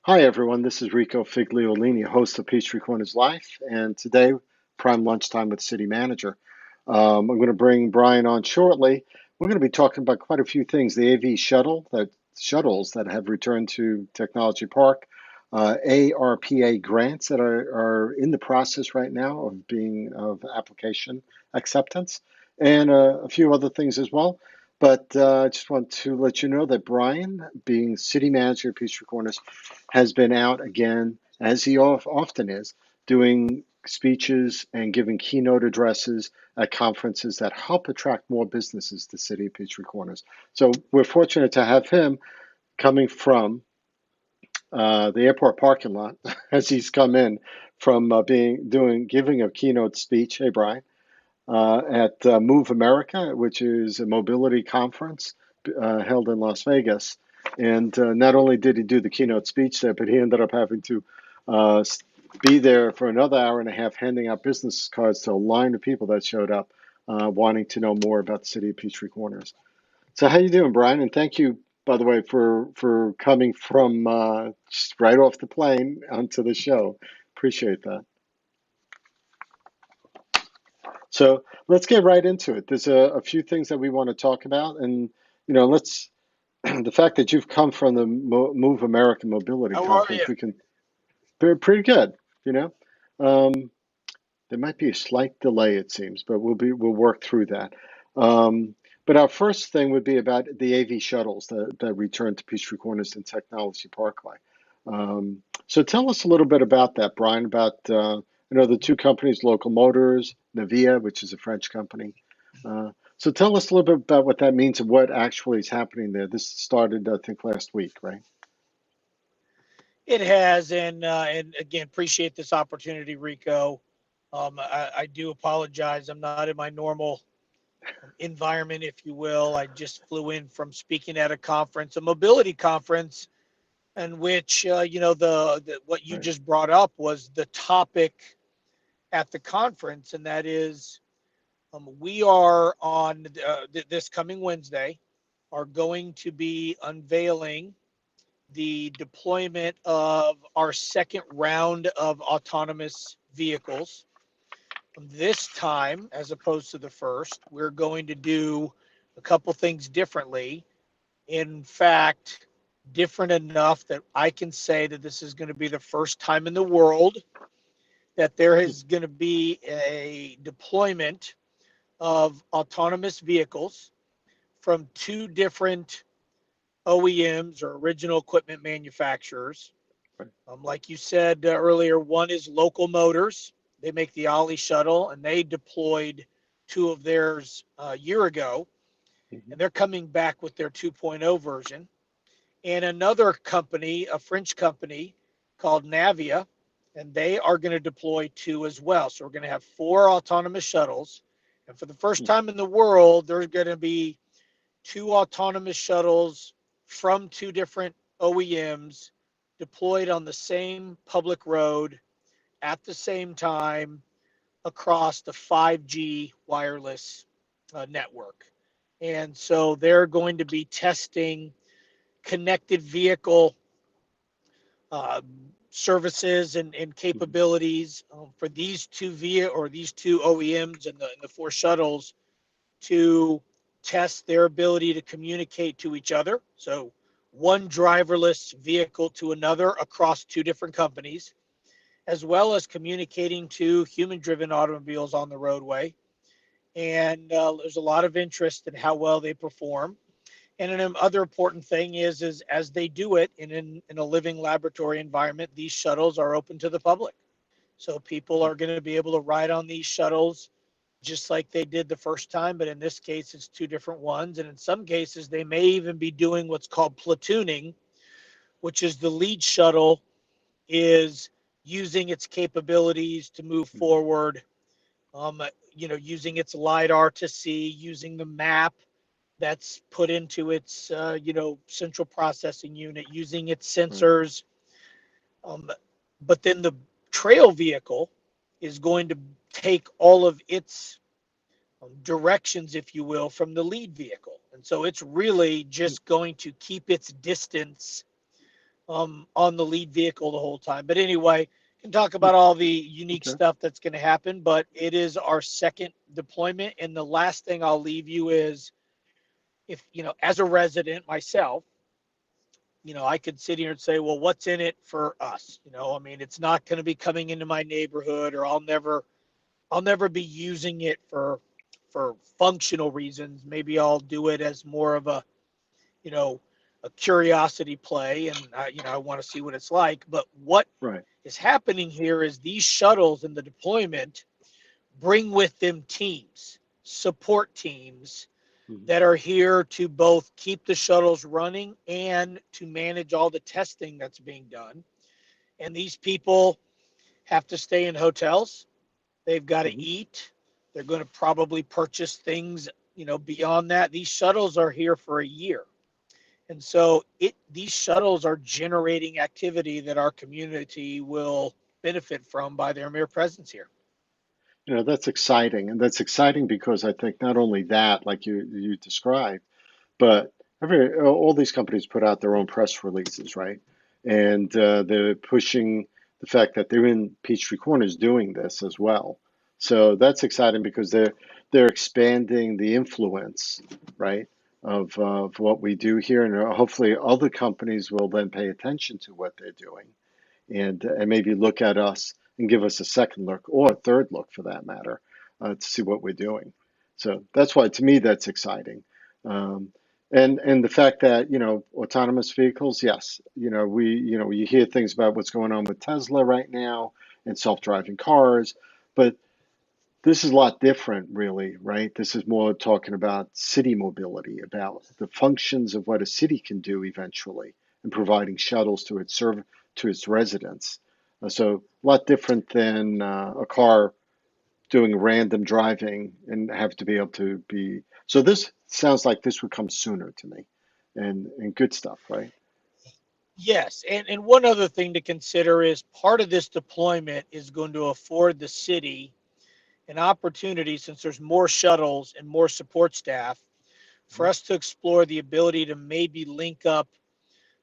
Hi, everyone. This is Rico Figliolini, host of Peachtree Corners Life, and today, Prime Lunchtime with City Manager. I'm going to bring Brian on shortly. We're going to be talking about quite a few things: the AV shuttles that have returned to Technology Park, ARPA grants that are in the process right now of application acceptance, and a few other things as well. But I just want to let you know that Brian, being city manager of Peachtree Corners, has been out again, as he often is, doing speeches and giving keynote addresses at conferences that help attract more businesses to City of Peachtree Corners. So we're fortunate to have him coming from the airport parking lot as he's come in from giving a keynote speech. Hey, Brian, at Move America, which is a mobility conference held in Las Vegas. And not only did he do the keynote speech there, but he ended up having to uh, be there for another hour and a half handing out business cards to a line of people that showed up wanting to know more about the city of Peachtree Corners. So how you doing, Brian? And thank you, by the way, for coming from just right off the plane onto the show. Appreciate that. So let's get right into it. There's a few things that we want to talk about, and let's the fact that you've come from the Move America Mobility How are Conference, you? we can pretty good. You know, um, there might be a slight delay, it seems, but we'll work through that. But our first thing would be about the AV shuttles that return to Peachtree Corners and Technology Parkway. So tell us a little bit about that, Brian. About the two companies, Local Motors, Navia, which is a French company. So tell us a little bit about what that means and what actually is happening there. This started, I think, last week, right? It has, and again, appreciate this opportunity, Rico. I do apologize. I'm not in my normal environment, if you will. I just flew in from speaking at a conference, a mobility conference, in which the what you Right. just brought up was the topic at the conference, and that is we are on this coming Wednesday are going to be unveiling the deployment of our second round of autonomous vehicles. This time, as opposed to the first, we're going to do a couple things differently. In fact, different enough that I can say that this is going to be the first time in the world that there is going to be a deployment of autonomous vehicles from two different OEMs or original equipment manufacturers. Right. Like you said earlier, one is Local Motors. They make the Ollie shuttle, and they deployed two of theirs a year ago, Mhm. and they're coming back with their 2.0 version. And another company, a French company called Navia, and they are going to deploy two as well. So we're going to have four autonomous shuttles. And for the first time in the world, there's going to be two autonomous shuttles from two different OEMs deployed on the same public road at the same time across the 5G wireless network. And so they're going to be testing connected vehicle uh, services and Mhm. capabilities for these these two OEMs and the four shuttles to test their ability to communicate to each other. So, one driverless vehicle to another across two different companies, as well as communicating to human driven automobiles on the roadway. And there's a lot of interest in how well they perform. And another important thing is as they do it in a living laboratory environment, these shuttles are open to the public. So people are going to be able to ride on these shuttles just like they did the first time, but in this case, it's two different ones. And in some cases, they may even be doing what's called platooning, which is the lead shuttle is using its capabilities to move Mhm. forward, using its LiDAR to see, using the map that's put into its, central processing unit, using its Right. sensors. Um, but then the trail vehicle is going to take all of its directions, if you will, from the lead vehicle. And so it's really just going to keep its distance on the lead vehicle the whole time. But anyway, can talk about all the unique Okay. stuff that's going to happen, but it is our second deployment. And the last thing I'll leave you is, if, as a resident myself, I could sit here and say, well, what's in it for us? I mean, it's not going to be coming into my neighborhood, or I'll never be using it for functional reasons. Maybe I'll do it as more of you know, a curiosity play, and I want to see what it's like. But what Right. is happening here is these shuttles and the deployment bring with them teams, support teams Mhm. that are here to both keep the shuttles running and to manage all the testing that's being done. And these people have to stay in hotels. They've got to Mhm. eat. They're going to probably purchase things, beyond that. These shuttles are here for a year. And so these shuttles are generating activity that our community will benefit from by their mere presence here. That's exciting, and that's exciting because I think not only that, like you described, but all these companies put out their own press releases, right? And they're pushing the fact that they're in Peachtree Corners doing this as well. So that's exciting because they're expanding the influence, right, of what we do here, and hopefully other companies will then pay attention to what they're doing, and maybe look at us and give us a second look or a third look for that matter, to see what we're doing. So that's why, to me, that's exciting. Um, and the fact that, autonomous vehicles, yes, you hear things about what's going on with Tesla right now and self-driving cars, but this is a lot different, really, right? This is more talking about city mobility, about the functions of what a city can do eventually, and providing shuttles to its residents. So a lot different than a car doing random driving and have to be able to be. So this sounds like this would come sooner to me, and good stuff, right? Yes, and one other thing to consider is part of this deployment is going to afford the city an opportunity, since there's more shuttles and more support staff, for Mhm. us to explore the ability to maybe link up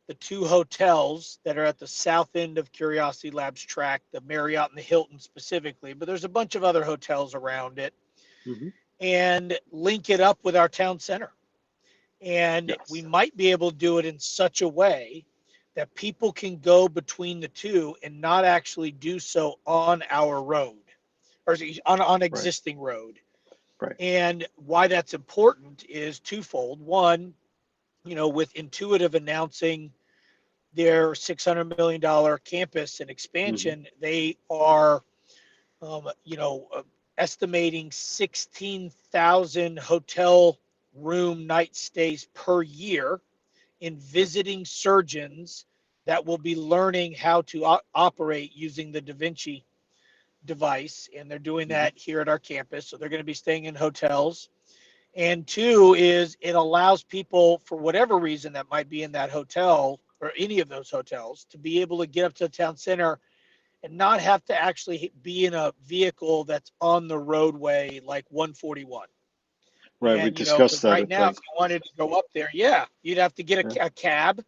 the two hotels that are at the south end of Curiosity Labs track, the Marriott and the Hilton specifically, but there's a bunch of other hotels around it, Mhm. and link it up with our town center. And we Yes. might be able to do it in such a way that people can go between the two and not actually do so on our road, or on Right. existing road. Right. And why that's important is twofold. One, with Intuitive announcing their $600 million campus and Mhm. expansion, they are, um, you know, uh, estimating 16,000 hotel room night stays per year in Yep. visiting surgeons that will be learning how to operate using the Da Vinci device. And they're doing Mhm. that here at our campus. So they're going to be staying in hotels. And two is it allows people, for whatever reason that might be in that hotel or any of those hotels, to be able to get up to the town center and not have to actually be in a vehicle that's on the roadway like 141. Right. We And, discussed because that right at now, the. if you wanted to go up there, yeah, you'd have to get Yeah. a cab,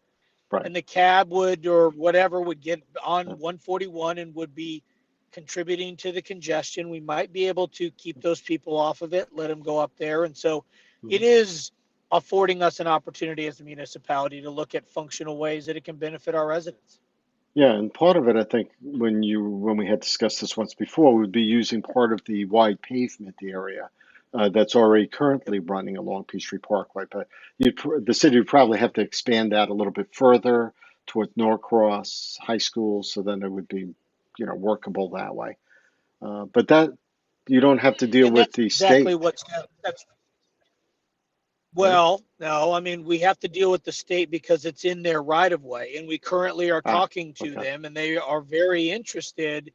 Right. and the cab would, or whatever, would get on Yeah. 141 and would be contributing to the congestion. We might be able to keep those people off of it, let them go up there. And so it Mhm. is affording us an opportunity as a municipality to look at functional ways that it can benefit our residents. Yeah, and part of it, I think, when we had discussed this once before, would be using part of the wide pavement area that's already Yep. currently running along Peachtree Parkway. But the city would probably have to expand that a little bit further toward Norcross High School, so then it would be, workable that way. But that you don't have to deal And with that's the exactly state, that's right? well, no, I mean, we have to deal with the state because it's in their right of way. And we currently are Ah, talking to okay. them, and they are very interested.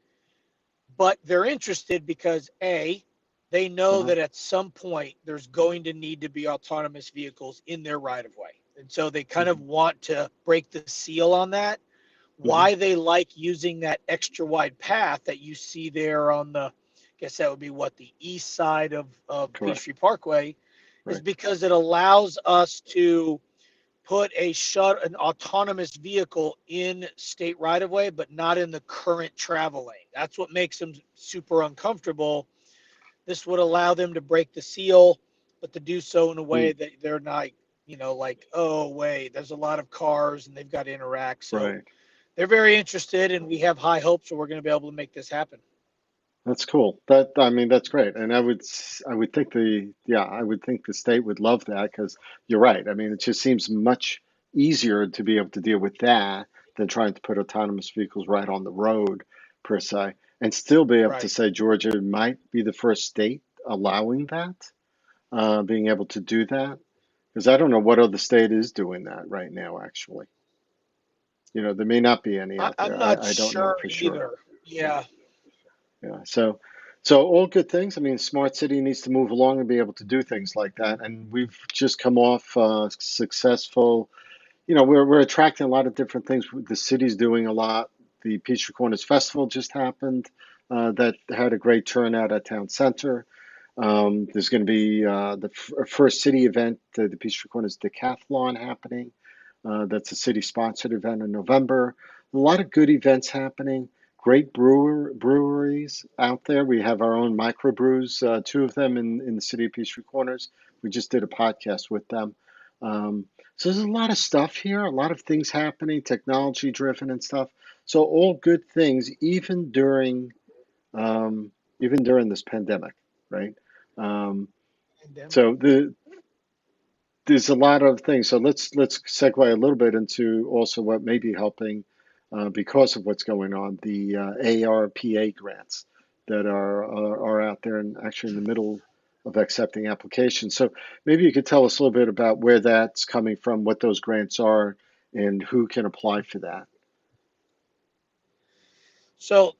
But they're interested because A, they know Uh-huh. that at some point there's going to need to be autonomous vehicles in their right of way. And so they kind of Hmm. want to break the seal on that. Hmm. Why they like using that extra wide path that you see there on the, I guess that would be what, the east side of Correct. Peachtree Parkway, is Right. because it allows us to put an autonomous vehicle in state right of way, but not in the current travel lane. That's what makes them super uncomfortable. This would allow them to break the seal, but to do so in a way Mm, that they're not, like, oh, wait, there's a lot of cars and they've got to interact. So right. they're very interested, and we have high hopes that we're going to be able to make this happen. That's cool. I mean, that's great. And I would think I would think the state would love that because you're right. I mean, it just seems much easier to be able to deal with that than trying to put autonomous vehicles right on the road per se, and still be able to Right. say Georgia might be the first state allowing that, being able to do that. Because I don't know what other state is doing that right now, actually. There may not be any out I'm there. not I don't know sure for sure. either. Yeah. Yeah. So all good things. I mean, smart city needs to move along and be able to do things like that. And we've just come off successful. We're attracting a lot of different things. The city's doing a lot. The Peachtree Corners Festival just happened. That had a great turnout at Town Center. There's going to be the first city event, the Peachtree Corners Decathlon happening. That's a city-sponsored event in November. A lot of good events happening. Great breweries out there. We have our own microbrews, two of them in the city of Peachtree Corners. We just did a podcast with them. So there's a lot of stuff here, a lot of things happening, technology driven and stuff. So all good things, um, even during this pandemic, right? Um, Pandemic. so there's a lot of things. So let's segue a little bit into also what may be helping because of what's going on. The ARPA grants that are out there and actually in the middle of accepting applications. So maybe you could tell us a little bit about where that's coming from, what those grants are, and who can apply for that. So,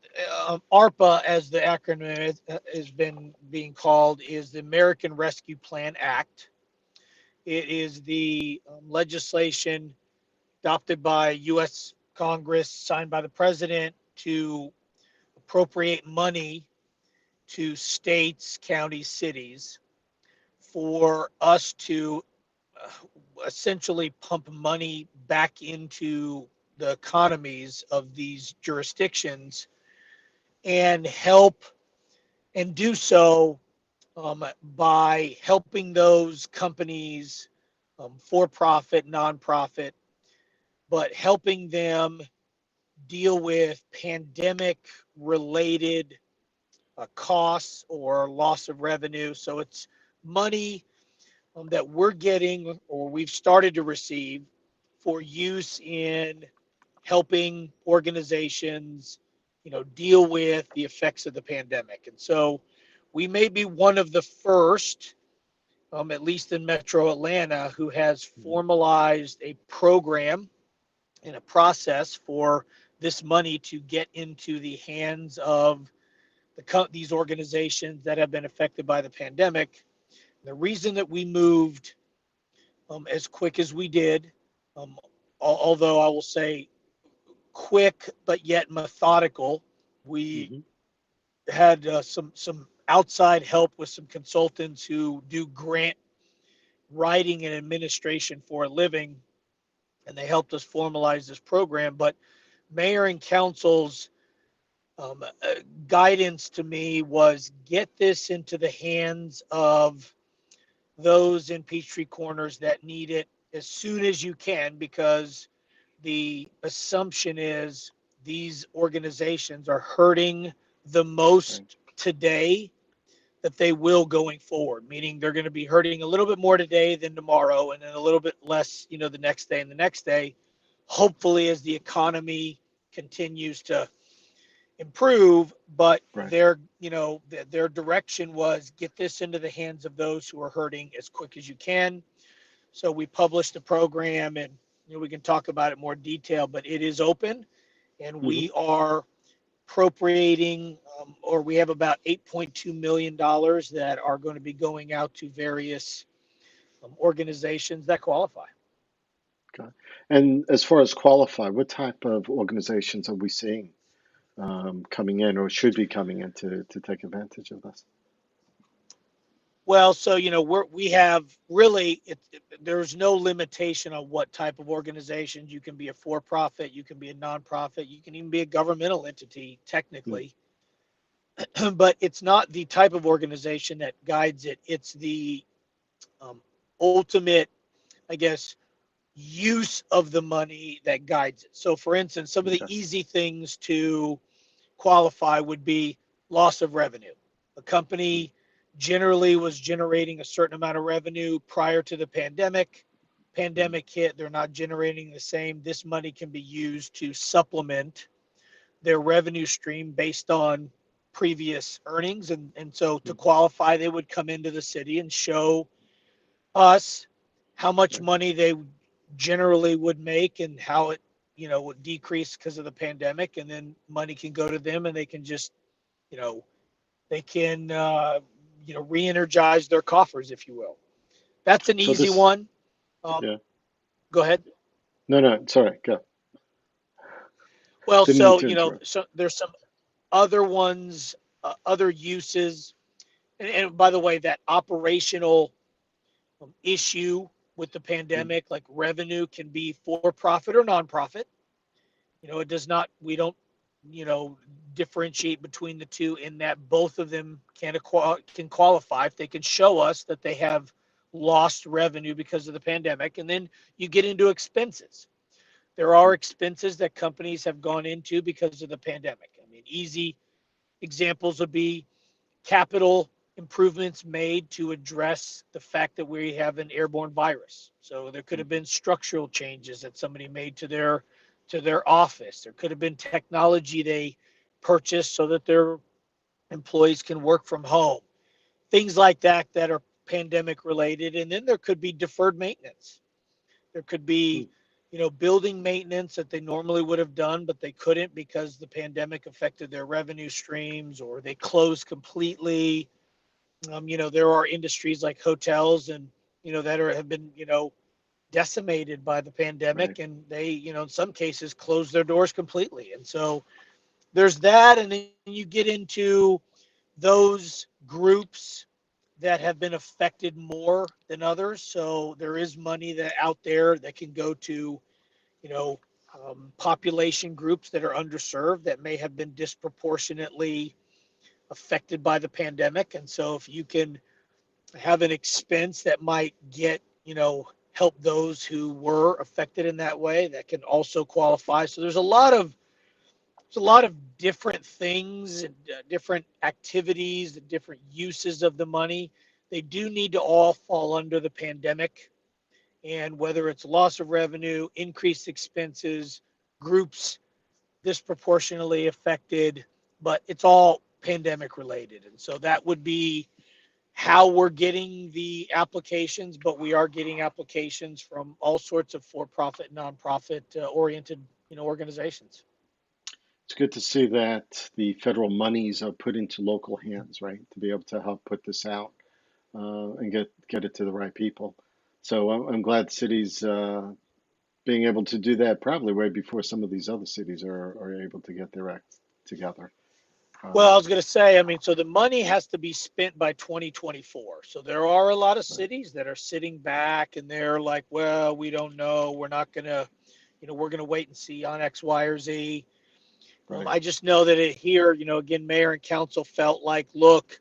ARPA, as the acronym has been being called, is the American Rescue Plan Act. It is the legislation adopted by U.S. Congress, signed by the president to appropriate money to states, counties, cities for us to uh, essentially pump money back into the economies of these jurisdictions and help and do so by helping those companies, for profit, nonprofit, but helping them deal with pandemic related costs or loss of revenue. So it's money that we're getting or we've started to receive for use in helping organizations, deal with the effects of the pandemic. And so we may be one of the first, at least in Metro Atlanta, who has formalized a program and a process for this money to get into the hands of these organizations that have been affected by the pandemic. The reason that we moved as quick as we did, um, although I will say quick but yet methodical, we Hmm. had some outside help with some consultants who do grant writing and administration for a living, and they helped us formalize this program. But mayor and council's guidance to me was get this into the hands of those in Peachtree Corners that need it as soon as you can, because the assumption is these organizations are hurting the most Right. today that they will going forward, meaning they're going to be hurting a little bit more today than tomorrow, and then a little bit less, the next day and the next day. Hopefully, as the economy continues to improve, but Right. their direction was get this into the hands of those who are hurting as quick as you can. So we published the program, and we can talk about it more detail, but it is open, and Hmm. we are appropriating, or we have about $8.2 million that are going to be going out to various organizations that qualify. Okay. And as far as qualify, what type of organizations are we seeing coming in or should be coming in to take advantage of this? Well, so we have really there's no limitation on what type of organizations. You can be a for-profit, you can be a nonprofit, you can even be a governmental entity Mm, technically, but it's not the type of organization that guides it. It's the um, ultimate, I guess, use of the money that guides it. So, for instance, some of the okay. easy things to qualify would be loss of revenue. A Mm, company generally was generating a certain amount of revenue prior to the pandemic. mm, Pandemic hit, they're not generating the same. This money can be used to supplement their revenue stream based on previous earnings. And so to mm, qualify, they would come into the city and show us how much right. money they generally would make and how it would decrease because of the pandemic, and then money can go to them and they can just you know they can re-energize their coffers, if you will. That's an So easy this, one. um, yeah. Go ahead. No, no, sorry. Go. Well, Didn't mean so to interrupt. so there's some other ones, other uses. And by the way, that operational issue with the Mm, pandemic, like revenue can be for profit or nonprofit. It does not, we don't, you know, differentiate between the two, in that both of them can qualify if they can show us that they have lost revenue because of the pandemic. And then you get into expenses. There are mm, expenses that companies have gone into because of the pandemic. I mean, easy examples would be capital improvements made to address the fact that we have an airborne virus. So there could mm, have been structural changes that somebody made to their office. There could have been technology they purchased so that their employees can work from home. Things like that that are pandemic related. And then there could be deferred maintenance. There could be, mm, building maintenance that they normally would have done, but they couldn't because the pandemic affected their revenue streams, or they closed completely. There are industries like hotels and that have been decimated by the right. pandemic, and they in some cases closed their doors completely. And so there's that, and then you get into those groups that have been affected more than others. So there is money that out there that can go to you know population groups that are underserved, that may have been disproportionately affected by the pandemic. And so if you can have an expense that might help those who were affected in that way, that can also qualify. So there's a lot of different things and different activities, different uses of the money. They do need to all fall under the pandemic, and whether it's loss of revenue, increased expenses, groups disproportionately affected, but it's all pandemic related. And so that would be how we're getting the applications, but we are getting applications from all sorts of for-profit, nonprofit oriented, organizations. It's good to see that the federal monies are put into local hands, right, to be able to help put this out and get it to the right people. So I'm glad cities being able to do that probably way before some of these other cities are able to get their act together. Well, I Um, was going to say, I mean, so the money has to be spent by 2024. So there are a lot of right, cities that are sitting back and they're like, well, we don't know. We're not going to, we're going to wait and see on X, Y, or Z. right. I just know that here, again, mayor and council felt like, look,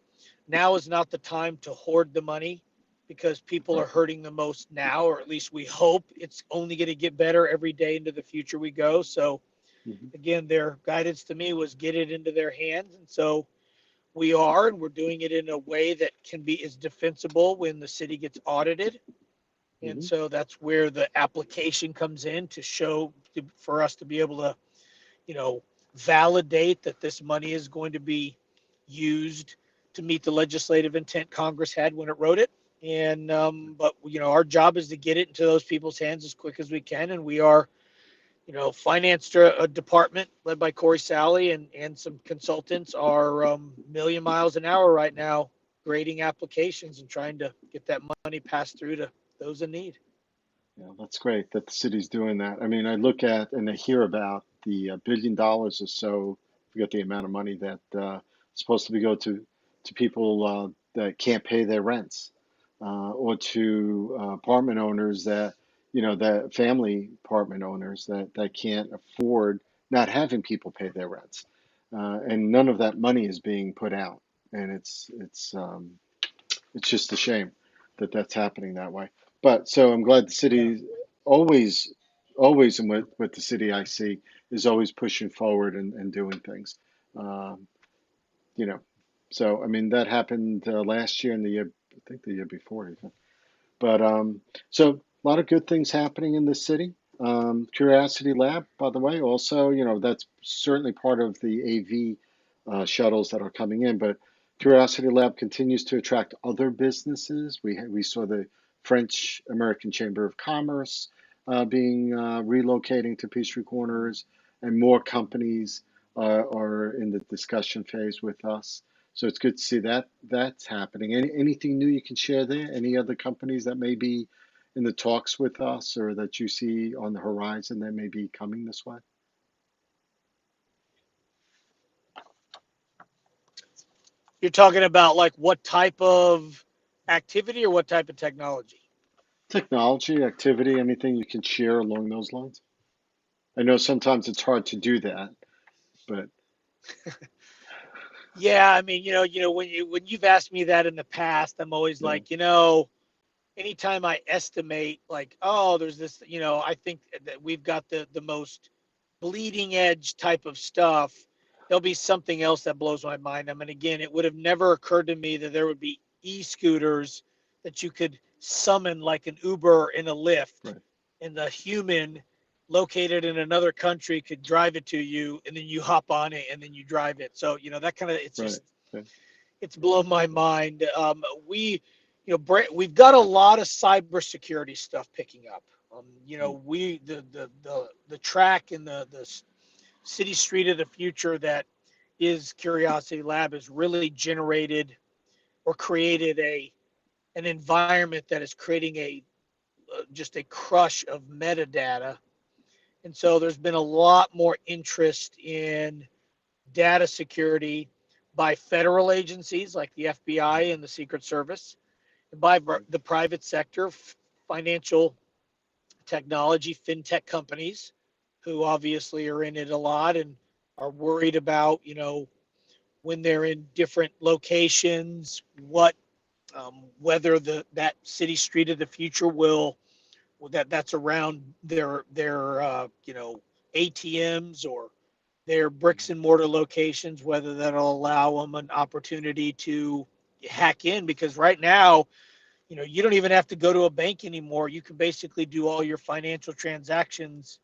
now is not the time to hoard the money, because people are Right. hurting the most now, or at least we hope it's only going to get better every day into the future we go. So Hmm. again, their guidance to me was get it into their hands. And so we are, and we're doing it in a way that can be is defensible when the city gets audited. And Hmm. so that's where the application comes in to show, for us to be able to you know, validate that this money is going to be used to meet the legislative intent Congress had when it wrote it. And but our job is to get it into those people's hands as quick as we can, and we are, finance department led by Corey Sally and some consultants are million miles an hour right now, grading applications and trying to get that money passed through to those in need. Yeah, that's great that the city's doing that. I mean, I look at and I hear about the $1 billion or so, forget the amount of money that is supposed to be go to people that can't pay their rents, or to apartment owners that, that family apartment owners that can't afford not having people pay their rents, and none of that money is being put out, and it's just a shame that that's happening that way. But so I'm glad the Yeah. city always, always, and with the city I see is always pushing forward and doing things. Um, you know, so I mean that happened last year and the year, I think the year before even. But so a lot of good things happening in the city. Curiosity Lab, by the way, also, that's certainly part of the AV shuttles that are coming in. But Curiosity Lab continues to attract other businesses. We saw the French American Chamber of Commerce being relocating to Peachtree Corners, and more companies are in the discussion phase with us. So it's good to see that that's happening. Anything new you can share there? Any other companies that may be in the talks with us or that you see on the horizon that may be coming this way? You're talking about like what type of activity or what type of technology? Technology, activity, anything you can share along those lines? I know sometimes it's hard to do that, but Yeah, I mean, when you've asked me that in the past, I'm always yeah, like, anytime I estimate like, oh, there's this, I think that we've got the most bleeding edge type of stuff, there'll be something else that blows my mind. I mean, again, it would have never occurred to me that there would be e-scooters that you could summon like an Uber in a Lyft, right, and the human located in another country could drive it to you, and then you hop on it and then you drive it. So, that kind of, it's right, just, right. it's blown my mind. We've got a lot of cybersecurity stuff picking up. Mm, We the track and the city street of the future that is Curiosity Lab has really generated or created an environment that is creating a just a crush of metadata. And so there's been a lot more interest in data security by federal agencies like the FBI and the Secret Service, and by mm, the private sector, financial technology, fintech companies who obviously are in it a lot and are worried about, when they're in different locations, whether that city street of the future will that's around their ATMs or their bricks and mortar locations, whether that'll allow them an opportunity to hack in. Because right now, you don't even have to go to a bank anymore. You can basically do all your financial transactions.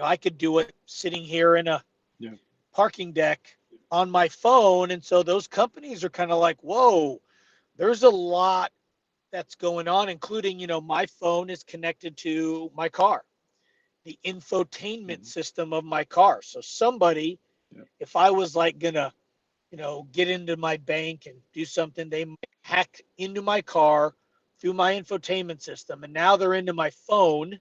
I could do it sitting here in a yeah, parking deck on my phone. And so those companies are kind of like, whoa, there's a lot that's going on, including, my phone is connected to my car, the infotainment mhm, system of my car. So somebody, yeah, if I was like gonna, get into my bank and do something, they might hack into my car through my infotainment system. And now they're into my phone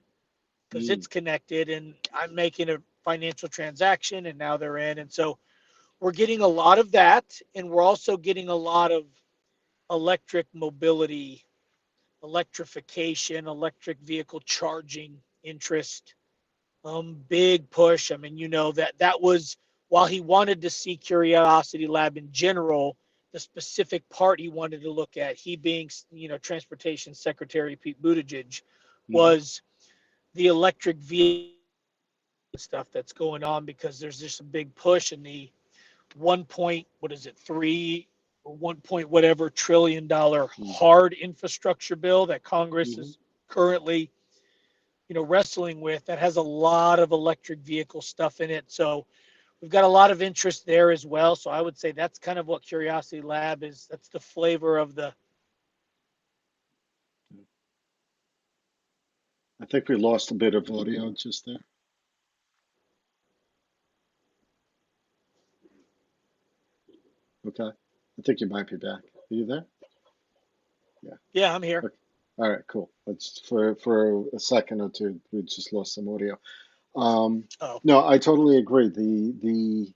because mm, it's connected and I'm making a financial transaction and now they're in. And so we're getting a lot of that. And we're also getting a lot of electric mobility, electrification, electric vehicle charging interest. Big push. I mean, that was, while he wanted to see Curiosity Lab in general, the specific part he wanted to look at, he being, Transportation Secretary Pete Buttigieg, mhm, was the electric vehicle stuff that's going on, because there's just a big push in the 1 point, what is it, 1 point whatever $1 trillion mm, hard infrastructure bill that Congress mhm. is currently, wrestling with, that has a lot of electric vehicle stuff in it. So we've got a lot of interest there as well. So I would say that's kind of what Curiosity Lab is. That's the flavor of the. I think we lost a bit of audio just there. Okay. I think you might be back. Are you there? Yeah. Yeah, I'm here. Okay. All right, cool. That's for a second or two, we just lost some audio. Um, Oh, no, I totally agree. The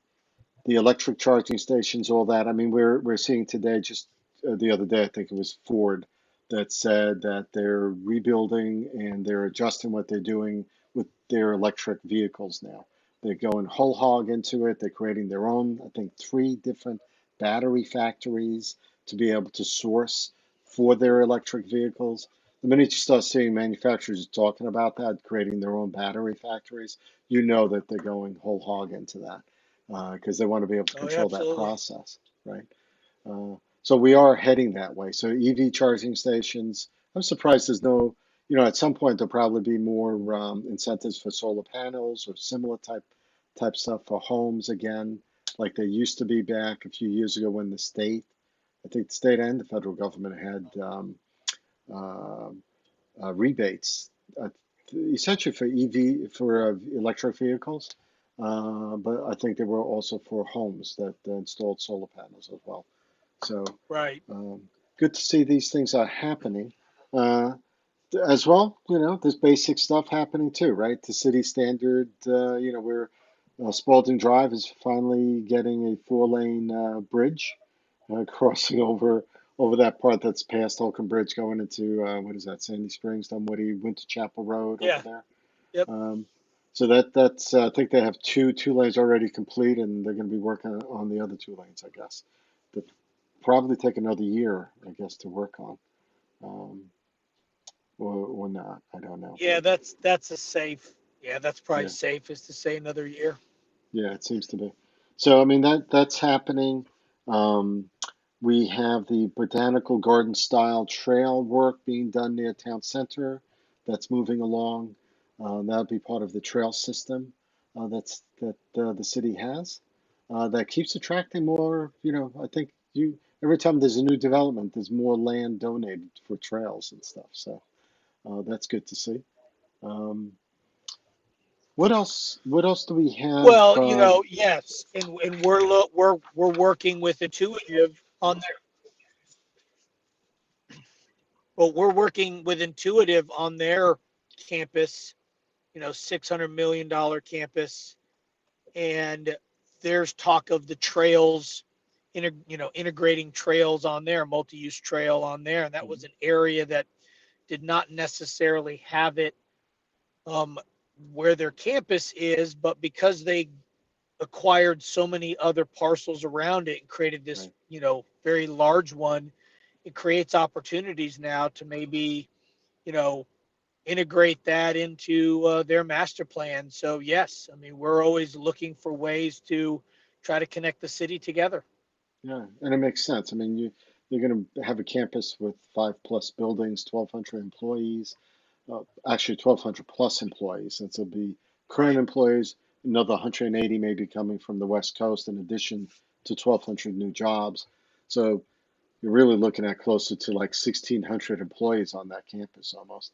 electric charging stations, all that. I mean, we're seeing today just the other day, I think it was Ford that said that they're rebuilding and they're adjusting what they're doing with their electric vehicles now. They're going whole hog into it. They're creating their own, I think, three different battery factories to be able to source for their electric vehicles. The minute you start seeing manufacturers talking about that, creating their own battery factories, you know that they're going whole hog into that because they want to be able to Oh, yeah, control that absolutely. process, right? So we are heading that way. So EV charging stations, I'm surprised there's no, at some point there'll probably be more incentives for solar panels or similar type stuff for homes again, like there used to be back a few years ago when I think the state and the federal government had uh, rebates, uh, essentially for electric vehicles. But I think there were also for homes that installed solar panels as well. So Right. um, good to see these things are happening. Uh, as well, there's basic stuff happening too, right? The city standard, where Spalding Drive is finally getting a four-lane bridge crossing over that part that's past Holcomb Bridge going into what is that, Sandy Springs, Dunwoody, Winter Chapel Road over Yeah. there. Yep. Um, so that's I think they have two lanes already complete, and they're going to be working on the other two lanes, I guess. That probably take another year, I guess, to work on, um, or not. I don't know, Yeah, but that's a safe. Yeah, that's probably yeah, safe is to say another year. yeah, it seems to be. So I mean that's happening. Um, we have the botanical garden style trail work being done near town center. That's moving along. That'll be part of the trail system that the city has. That keeps attracting more. I think you every time there's a new development, there's more land donated for trails and stuff. So that's good to see. Um, what else? What else do we have? Well, yes, and we're working with Intuitive on their. Well, we're working with Intuitive on their campus. $600 million campus, and there's talk of the trails, integrating trails on there, multi-use trail on there, and that was an area that did not necessarily have it um, where their campus is, but because they acquired so many other parcels around it and created this, Right. very large one, it creates opportunities now to maybe, you know, integrate that into their master plan. So yes, I mean we're always looking for ways to try to connect the city together. Yeah, and it makes sense. I mean, you're going to have a campus with 5+ buildings, 1,200 employees, actually 1,200 plus employees. And so be current Right. employees, another 180 maybe coming from the West Coast in addition to 1,200 new jobs. So you're really looking at closer to like 1,600 employees on that campus almost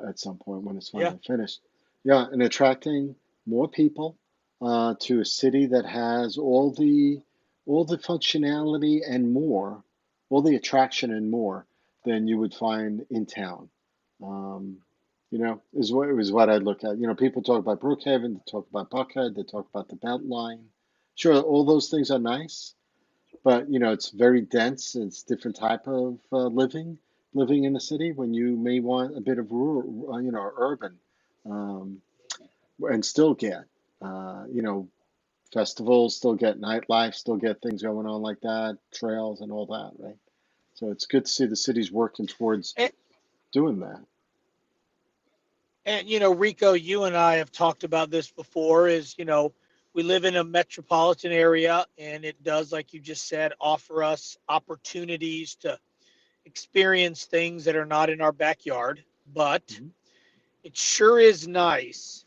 at some point when it's Yeah. finally finished. Yeah, and attracting more people to a city that has all the functionality and more, all the attraction and more than you would find in town. Um, is what I look at. People talk about Brookhaven, they talk about Buckhead, they talk about the Beltline. Sure, all those things are nice, but it's very dense. It's different type of living in the city when you may want a bit of rural, urban, um, and still get, festivals, still get nightlife, still get things going on like that, trails and all that, right? So it's good to see the city's working towards and, doing that. Rico, you and I have talked about this before, is we live in a metropolitan area, and it does, like you just said, offer us opportunities to experience things that are not in our backyard, but Mhm. it sure is nice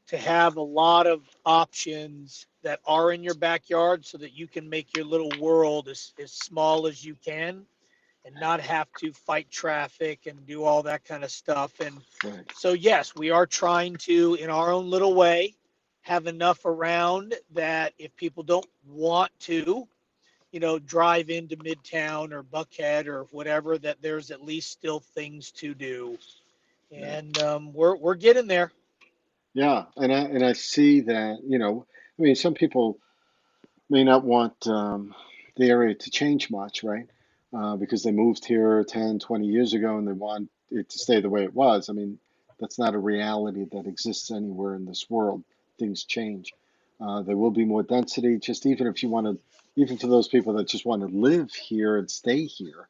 to have a lot of options that are in your backyard so that you can make your little world as small as you can and not have to fight traffic and do all that kind of stuff. And Right. so, yes, we are trying to, in our own little way, have enough around that if people don't want to, drive into Midtown or Buckhead or whatever, that there's at least still things to do. Right. And we're getting there. Yeah, and I see that, I mean, some people may not want the area to change much, right? because they moved here 10, 20 years ago and they want it to stay the way it was. I mean, that's not a reality that exists anywhere in this world. Things change. There will be more density, just even if you want to, even for those people that just want to live here and stay here,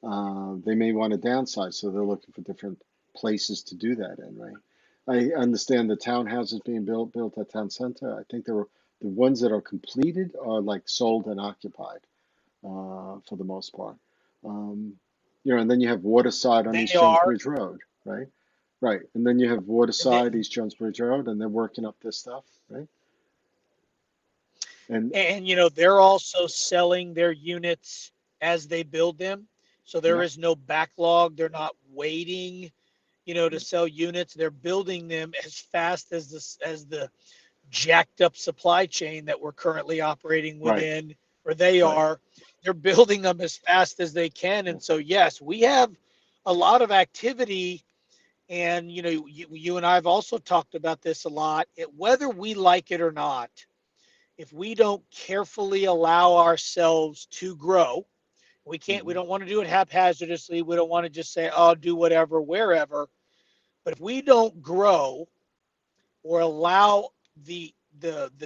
they may want to downsize. So they're looking for different places to do that in, right? I understand the townhouses being built at town center. I think the ones that are completed are like sold and occupied for the most part. Um, and then you have Waterside on East They are, Bridge Road, right? Right. And then you have and they, Waterside, East Bridge Road, and they're working up this stuff, right? And and they're also selling their units as they build them, so there yeah, is no backlog. They're not waiting, to yeah, sell units. They're building them as fast as the jacked up supply chain that we're currently operating right, within, or they right. are. They're building them as fast as they can, Yeah. and so yes, we have a lot of activity. And you and I have also talked about this a lot. Whether we like it or not, if we don't carefully allow ourselves to grow, we Hmm. don't want to do it haphazardly. We don't want to just say, oh, do whatever, wherever. But if we don't grow or allow the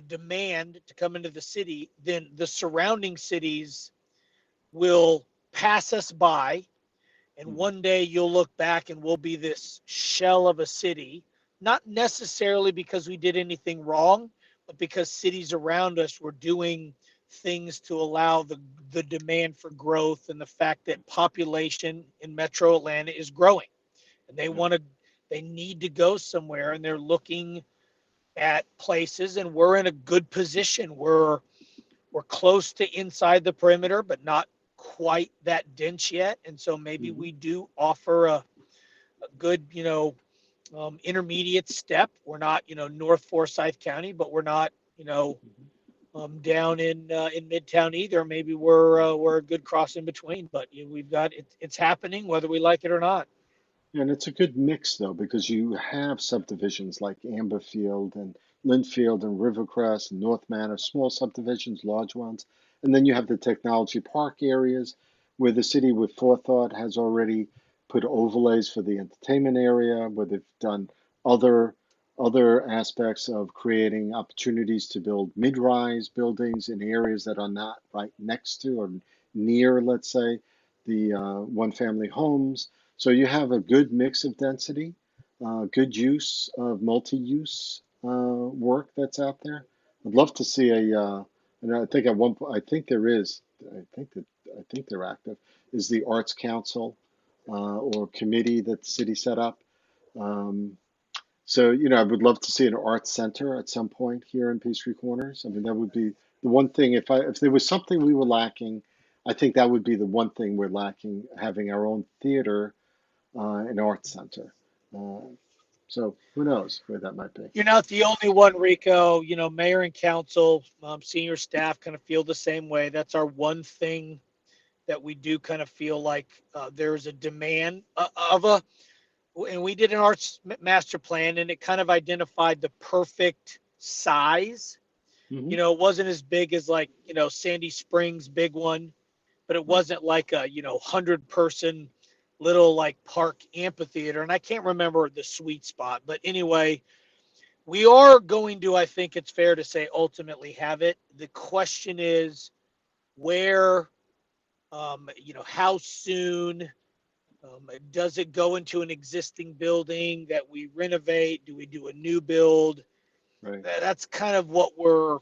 demand to come into the city, then the surrounding cities will pass us by. And Hmm. one day you'll look back and we'll be this shell of a city, not necessarily because we did anything wrong, but because cities around us were doing things to allow the demand for growth, and the fact that population in metro Atlanta is growing, and Yeah. they need to go somewhere, and they're looking at places, and we're in a good position. We're close to inside the perimeter, but not quite that dense yet. And so maybe Hmm. we do offer a good, intermediate step. We're not, North Forsyth County, but we're not, Hmm. down in Midtown either. Maybe we're a good cross in between. But we've got it. It's happening whether we like it or not. And it's a good mix though, because you have subdivisions like Amberfield and Linfield and Rivercrest and North Manor, small subdivisions, large ones. And then you have the technology park areas where the city with forethought has already put overlays for the entertainment area, where they've done other other aspects of creating opportunities to build mid-rise buildings in areas that are not right next to or near, let's say, the one-family homes. So you have a good mix of density, good use of multi-use work that's out there. I'd love to see and I think at one point, I think there is, I think they're active, is the Arts Council or committee that the city set up. Um, I would love to see an arts center at some point here in Peachtree Corners. I mean, that would be the one thing. If there was something we were lacking, I think that would be the one thing we're lacking, having our own theater an arts center. Uh, so who knows where that might be? You're not the only one, Rico. Mayor and council, senior staff kind of feel the same way. That's our one thing that we do kind of feel like there's a demand of a, and we did an arts master plan, and it kind of identified the perfect size. Hmm. It wasn't as big as like, Sandy Springs big one, but it Right. wasn't like a, 100-person little like park amphitheater. And I can't remember the sweet spot, but anyway, we are going to, I think it's fair to say, ultimately have it. The question is where, how soon. Does it go into an existing building that we renovate? Do we do a new build? Right. That's kind of what we're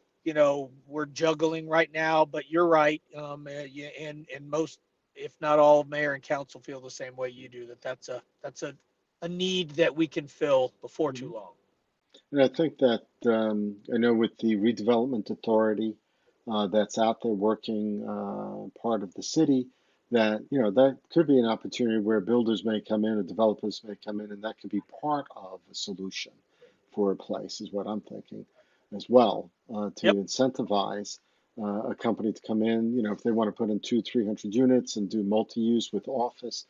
juggling right now. But you're right, yeah, and most, if not all, of mayor and council feel the same way you do. That's a need that we can fill before Hmm. too long. And I think that I know with the redevelopment authority that's out there working part of the city, that that could be an opportunity where builders may come in or developers may come in, and that could be part of a solution for a place, is what I'm thinking as well, to Yep. incentivize a company to come in. If they want to put in 300 units and do multi-use with office,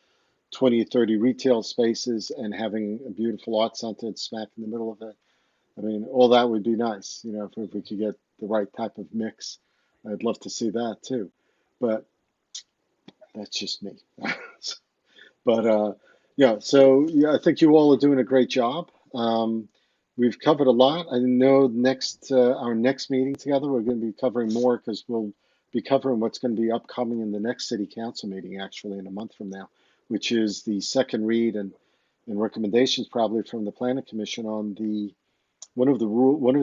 20 or 30 retail spaces, and having a beautiful art center smack in the middle of it. I mean, all that would be nice, if we could get the right type of mix. I'd love to see that too. But That's just me. But yeah, so yeah, I think you all are doing a great job. We've covered a lot. I know next our next meeting together, we're going to be covering more because we'll be covering what's going to be upcoming in the next city council meeting, actually in a month from now, which is the second read and recommendations probably from the planning commission on the one of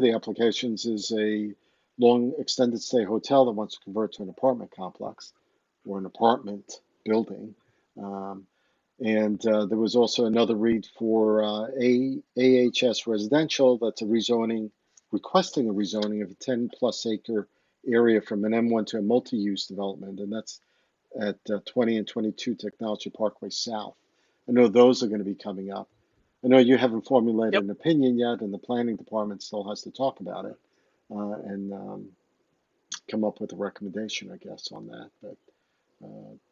the applications is a long extended stay hotel that wants to convert to an apartment complex or an apartment building. Um, and there was also another read for AHS residential that's a rezoning, requesting a rezoning of a 10 plus acre area from an M1 to a multi-use development, and that's at 20 and 22 Technology Parkway South. I know those are going to be coming up. I know you haven't formulated Yep. an opinion yet, and the planning department still has to talk about it and come up with a recommendation, I guess, on that.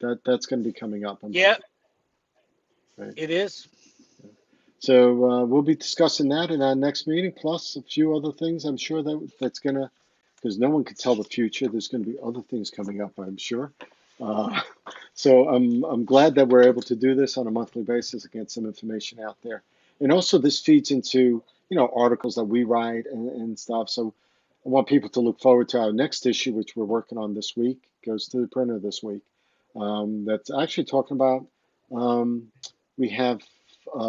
But that's going to be coming up. Yeah, Right. it is. So we'll be discussing that in our next meeting, plus a few other things. I'm sure that's gonna, because no one can tell the future. There's going to be other things coming up, I'm sure. Uh, so I'm glad that we're able to do this on a monthly basis and get some information out there. And also this feeds into articles that we write and stuff. So I want people to look forward to our next issue, which we're working on this week. Goes to the printer this week. That's actually talking about. Um, we have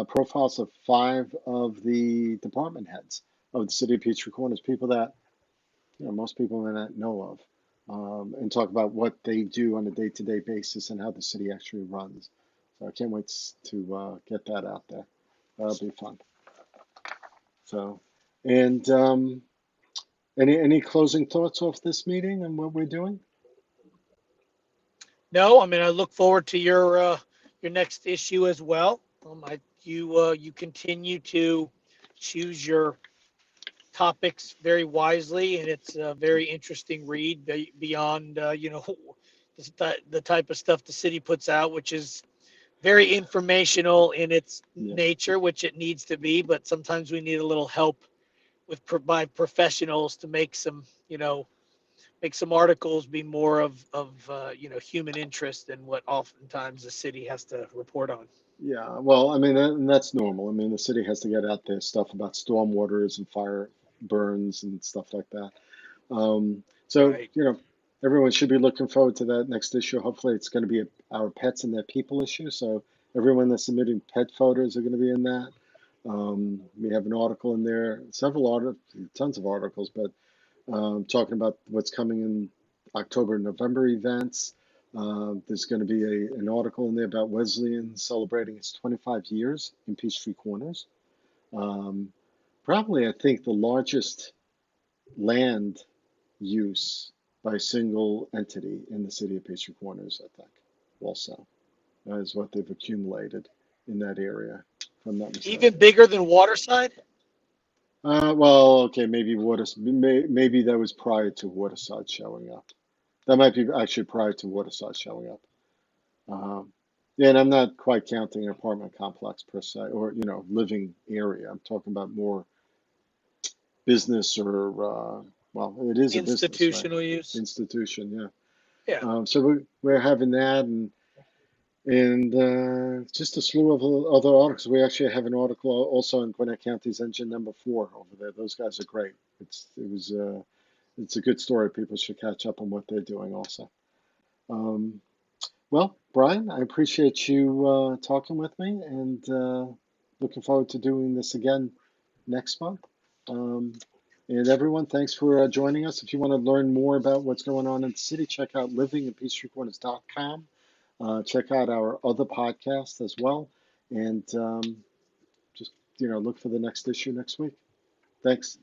profiles of 5 of the department heads of the city of Peachtree Corners, people that most people may not know of, and talk about what they do on a day-to-day basis and how the city actually runs. So I can't wait to get that out there. That'll be fun. So, and any closing thoughts off this meeting and what we're doing? No, I mean, I look forward to your next issue as well. You continue to choose your topics very wisely, and it's a very interesting read beyond the type of stuff the city puts out, which is very informational in its Yeah, nature, which it needs to be. But sometimes we need a little help by professionals to make some articles be more of human interest than what oftentimes the city has to report on. yeah. Well, I mean, and that's normal. I mean, the city has to get out there stuff about storm waters and fire burns and stuff like that. So, Right. everyone should be looking forward to that next issue. Hopefully, it's going to be our pets and their people issue. So, everyone that's submitting pet photos are going to be in that. We have an article in there, several articles, tons of articles, but talking about what's coming in October and November events. There's going to be an article in there about Wesleyan celebrating its 25 years in Peachtree Corners. Um, Probably, I think, the largest land use by a single entity in the city of Peachtree Corners, I think, also, is what they've accumulated in that area, if I'm not Even mistaken. bigger than Waterside. Well, okay, maybe that was prior to Waterside showing up. That might be actually prior to Waterside showing up. Um, yeah, and I'm not quite counting an apartment complex per se, or living area. I'm talking about more business or well, it is a business, right? Institutional use. Institution, yeah. Yeah. So we're having that and just a slew of other articles. We actually have an article also in Gwinnett County's Engine Number 4 over there. Those guys are great. It's a good story. People should catch up on what they're doing also. Um, well, Brian, I appreciate you talking with me and looking forward to doing this again next month. Um, and everyone, thanks for joining us. If you want to learn more about what's going on in the city, check out livingandpeachtreecorners.com. Check out our other podcasts as well. And just, look for the next issue next week. Thanks.